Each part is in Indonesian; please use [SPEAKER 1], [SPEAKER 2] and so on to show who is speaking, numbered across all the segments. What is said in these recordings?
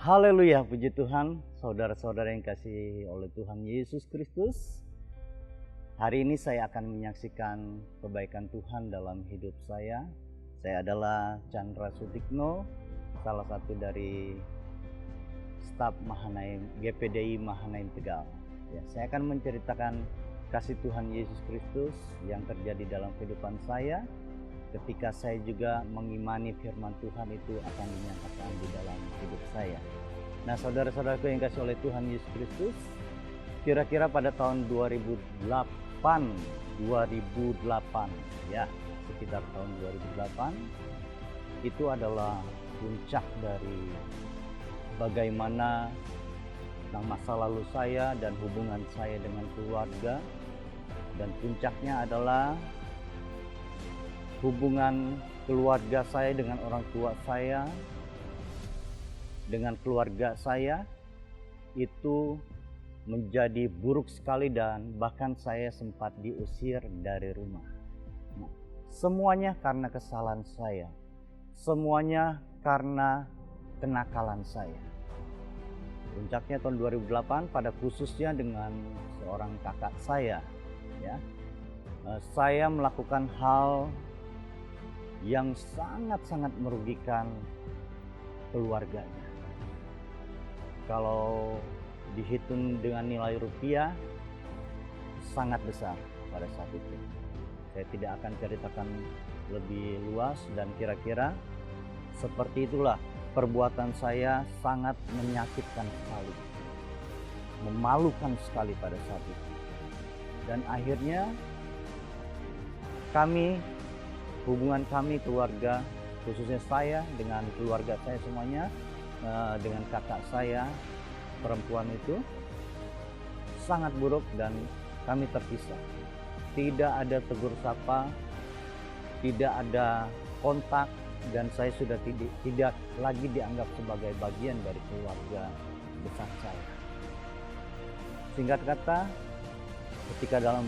[SPEAKER 1] Haleluya, puji Tuhan, saudara-saudara yang kasih oleh Tuhan Yesus Kristus. Hari ini saya akan menyaksikan kebaikan Tuhan dalam hidup saya. Saya adalah Chandra Sutikno, salah satu dari staf Mahanaim GPDI Mahanaim Tegal. Ya, saya akan menceritakan kasih Tuhan Yesus Kristus yang terjadi dalam kehidupan saya ketika saya juga mengimani firman Tuhan itu akan dinyatakan di dalam hidup saya. Nah, saudara-saudaraku yang kasih oleh Tuhan Yesus Kristus, kira-kira pada tahun 2008 ya, sekitar tahun 2008 itu adalah puncak dari bagaimana tentang masa lalu saya dan hubungan saya dengan keluarga, dan puncaknya adalah hubungan keluarga saya dengan orang tua saya, dengan keluarga saya itu menjadi buruk sekali dan bahkan saya sempat diusir dari rumah. Nah, semuanya karena kesalahan saya, semuanya karena kenakalan saya. Puncaknya tahun 2008 pada khususnya dengan seorang kakak saya, ya. Saya melakukan hal yang sangat-sangat merugikan keluarganya. Kalau dihitung dengan nilai rupiah sangat besar pada saat itu. Saya tidak akan ceritakan lebih luas, dan kira-kira seperti itulah perbuatan saya, sangat menyakitkan sekali, memalukan sekali pada saat itu. Dan akhirnya hubungan kami keluarga, khususnya saya dengan keluarga saya semuanya, dengan kakak saya perempuan itu sangat buruk dan kami terpisah. Tidak ada tegur sapa, tidak ada kontak, dan saya sudah tidak lagi dianggap sebagai bagian dari keluarga besar saya. Singkat kata, ketika dalam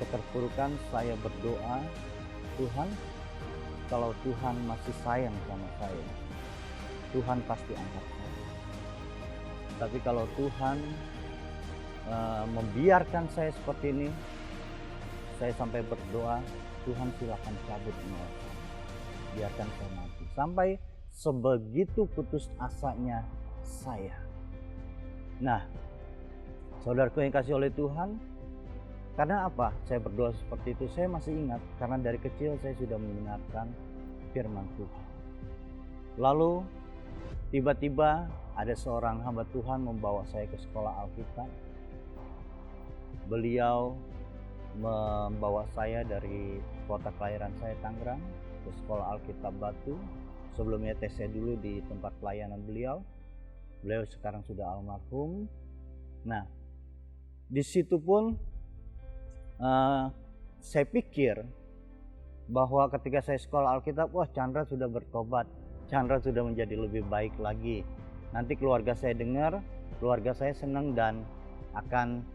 [SPEAKER 1] keterpurukan saya berdoa, Tuhan, kalau Tuhan masih sayang sama saya, Tuhan pasti angkat saya. Tapi kalau Tuhan membiarkan saya seperti ini, saya sampai berdoa, Tuhan silakan cabut nyawa saya, biarkan saya mati. Sampai sebegitu putus asanya saya. Nah, saudaraku yang kasih oleh Tuhan, karena apa saya berdoa seperti itu? Saya masih ingat karena dari kecil saya sudah mendengarkan firman Tuhan. Lalu tiba-tiba ada seorang hamba Tuhan membawa saya ke sekolah Alkitab. Beliau membawa saya dari kota kelahiran saya Tangerang ke sekolah Alkitab Batu. Sebelumnya TC dulu di tempat pelayanan beliau. Beliau sekarang sudah almarhum. Nah, di situ pun saya pikir bahwa ketika saya sekolah Alkitab, wah, Chandra sudah bertobat, Chandra sudah menjadi lebih baik lagi. Nanti keluarga saya dengar, keluarga saya senang, dan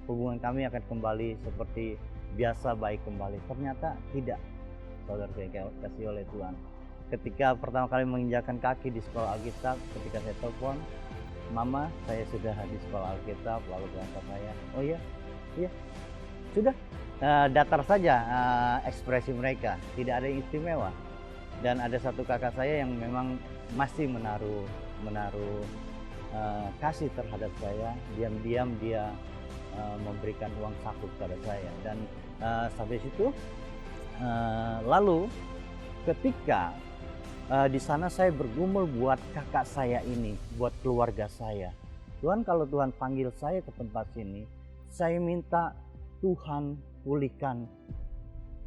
[SPEAKER 1] hubungan kami akan kembali seperti biasa, baik kembali. Ternyata tidak, saudara saya kasih oleh Tuhan. Ketika pertama kali menginjakkan kaki di sekolah Alkitab, ketika saya telepon, Mama, saya sudah di sekolah Alkitab. Lalu kata saya, oh iya, sudah. Datar saja ekspresi mereka, tidak ada yang istimewa. Dan ada satu kakak saya yang memang masih menaruh kasih terhadap saya. Diam-diam dia memberikan uang saku kepada saya, dan sampai situ. Lalu ketika di sana saya bergumul buat kakak saya ini, buat keluarga saya, Tuhan, kalau Tuhan panggil saya ke tempat sini, saya minta Tuhan pulihkan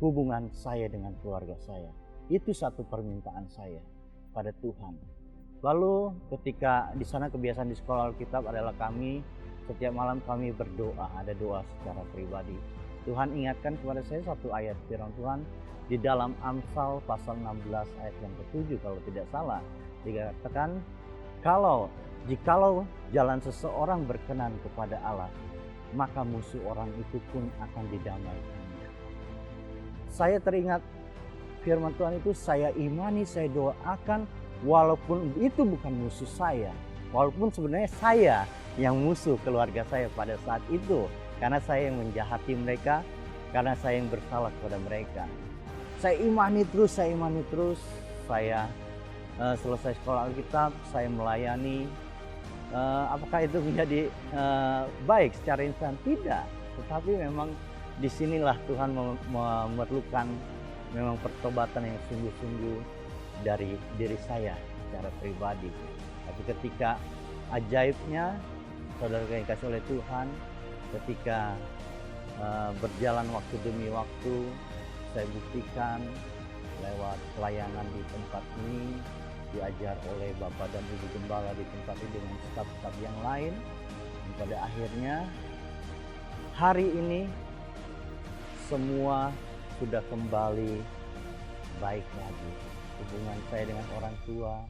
[SPEAKER 1] hubungan saya dengan keluarga saya. Itu satu permintaan saya pada Tuhan. Lalu ketika di sana, kebiasaan di sekolah Alkitab adalah kami setiap malam kami berdoa, ada doa secara pribadi. Tuhan ingatkan kepada saya satu ayat firman Tuhan di dalam Amsal pasal 16 ayat yang ke-7 kalau tidak salah, dikatakan, jikalau jalan seseorang berkenan kepada Allah, maka musuh orang itu pun akan didamaikannya. Saya teringat firman Tuhan itu, saya imani, saya doakan, walaupun itu bukan musuh saya, Walaupun sebenarnya saya yang musuh keluarga saya pada saat itu, karena saya yang menjahati mereka, karena saya yang bersalah kepada mereka. Saya imani terus, saya selesai sekolah Alkitab, saya melayani. Apakah itu menjadi baik secara instan? Tidak, tetapi memang disinilah Tuhan memerlukan memang pertobatan yang sungguh-sungguh dari diri saya secara pribadi. Tapi ketika ajaibnya, saudara yang dikasih oleh Tuhan, ketika berjalan waktu demi waktu, saya buktikan lewat pelayanan di tempat ini, diajar oleh Bapak dan Ibu Gembala di tempat ini dengan staf-staf yang lain. Dan pada akhirnya hari ini semua sudah kembali baik lagi. Hubungan saya dengan orang tua,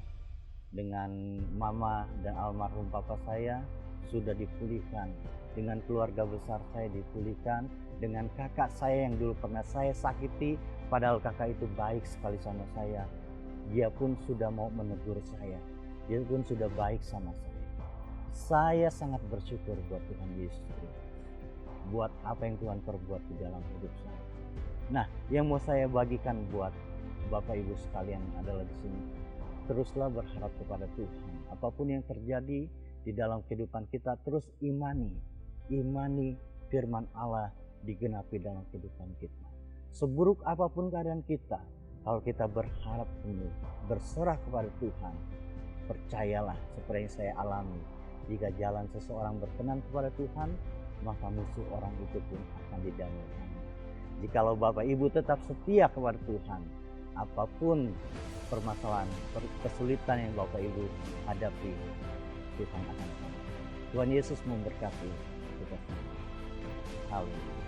[SPEAKER 1] dengan mama dan almarhum papa saya sudah dipulihkan. Dengan keluarga besar saya dipulihkan. Dengan kakak saya yang dulu pernah saya sakiti, padahal kakak itu baik sekali sama saya. Dia pun sudah mau menegur saya. Dia pun sudah baik sama saya. Saya sangat bersyukur buat Tuhan Yesus Kristus. Buat apa yang Tuhan perbuat di dalam hidup saya. Nah, yang mau saya bagikan buat Bapak Ibu sekalian adalah di sini. Teruslah berharap kepada Tuhan. Apapun yang terjadi di dalam kehidupan kita, terus imani firman Allah digenapi dalam kehidupan kita. Seburuk apapun keadaan kita, kalau kita berharap penuh, berserah kepada Tuhan, percayalah seperti yang saya alami. Jika jalan seseorang berkenan kepada Tuhan, maka musuh orang itu pun akan didamaikan. Jikalau Bapak Ibu tetap setia kepada Tuhan, apapun permasalahan, kesulitan yang Bapak Ibu hadapi, Tuhan akan tolong. Tuhan Yesus memberkati kita semua. Haleluya.